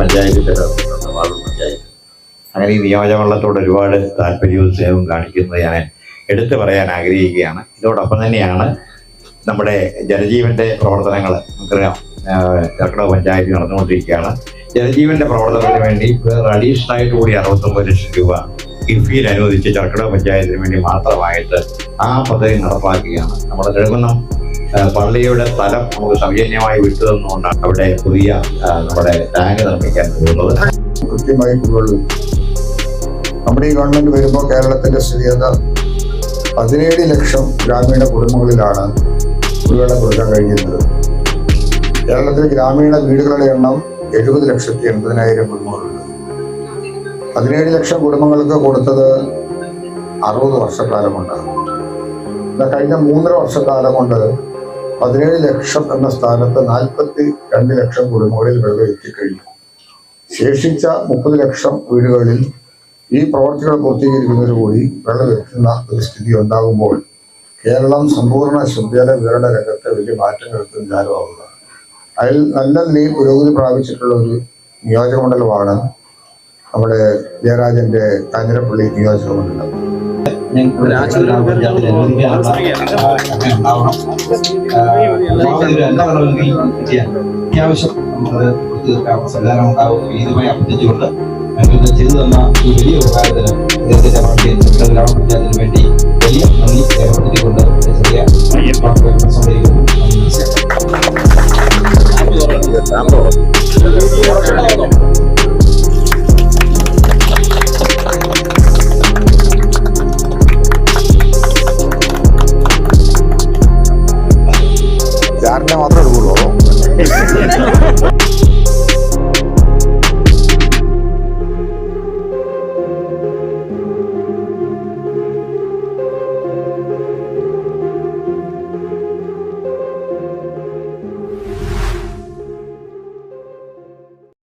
പഞ്ചായത്തിന്റെ വാർഡ് പഞ്ചായത്ത്. അങ്ങനെ ഈ നിയോജകമണ്ഡലത്തോട് ഒരുപാട് താല്പര്യവും സ്നേഹവും കാണിക്കുന്നത് ഞാൻ എടുത്തു പറയാൻ ആഗ്രഹിക്കുകയാണ്. ഇതോടൊപ്പം തന്നെയാണ് നമ്മുടെ ജലജീവന്റെ പ്രവർത്തനങ്ങൾ നമുക്കറിയാം, കർക്കിടക പഞ്ചായത്തിൽ നടന്നുകൊണ്ടിരിക്കുകയാണ്. ജലജീവന്റെ പ്രവർത്തനത്തിന് വേണ്ടി വേറെ അഡീഷണൽ ആയിട്ട് കൂടി 69 ലക്ഷം രൂപ കിഫ്ബിയിൽ അനുവദിച്ച് കർക്കിടക പഞ്ചായത്തിന് വേണ്ടി മാത്രമായിട്ട് ആ പദ്ധതി നടപ്പാക്കുകയാണ്. നമ്മുടെ നെടുങ്കുന്നം പള്ളിയുടെ സ്ഥലം നമുക്ക് സൗജന്യമായി വിട്ടു തന്നുകൊണ്ടാണ് അവിടെ പുതിയ നമ്മുടെ ടാങ്ക് നിർമ്മിക്കാൻ പോകുന്നത്. കൃത്യമായി കുടിവെള്ളം നമ്മുടെ ഈ ഗവൺമെന്റ് വരുമ്പോൾ കേരളത്തിന്റെ സ്ഥിതിഗത 17 ലക്ഷം ഗ്രാമീണ കുടുംബങ്ങളിലാണ് കുടിവെള്ളം കൊടുക്കാൻ കഴിയുന്നത്. കേരളത്തിലെ ഗ്രാമീണ വീടുകളുടെ എണ്ണം 70,80,000 കുടുംബങ്ങളുണ്ട്. 17 ലക്ഷം കുടുംബങ്ങൾക്ക് കൊടുത്തത് 60 വർഷക്കാലമുണ്ടാകും. കഴിഞ്ഞ 3.5 വർഷക്കാലം കൊണ്ട് 17 ലക്ഷം എന്ന സ്ഥാനത്ത് 42 ലക്ഷം കുടുംബങ്ങളിൽ വെള്ളം എത്തിക്കഴിഞ്ഞു. ശേഷിച്ച 30 ലക്ഷം വീടുകളിൽ ഈ പ്രവർത്തികൾ പൂർത്തീകരിക്കുന്നതോടുകൂടി വെള്ളം എത്തുന്ന ഒരു സ്ഥിതി ഉണ്ടാകുമ്പോൾ കേരളം സമ്പൂർണ്ണ ശുദ്ധജല വിതരണ രംഗത്ത് വലിയ മാറ്റങ്ങൾക്ക് വിചാരമാവുക. അതിൽ നല്ല നിലയിൽ പുരോഗതി പ്രാപിച്ചിട്ടുള്ള ഒരു നിയോജകമണ്ഡലമാണ് നമ്മുടെ ജയരാജന്റെ കാഞ്ഞിരപ്പള്ളി നിയോജകമണ്ഡലം. അത്യാവശ്യം സംവിധാനം ഉണ്ടാവുന്ന ഇതുമായി അഭ്യർത്ഥിച്ചുകൊണ്ട് ചെയ്തു തന്ന ഈ വലിയ ഉപകാരത്തിന് ഇദ്ദേഹത്തിന്റെ പാർട്ടി ഗ്രാമപഞ്ചായത്തിന് വേണ്ടി വലിയ നന്ദി രേഖപ്പെടുത്തിക്കൊണ്ട് മാത്രമേ എടുക്കുള്ളൂ.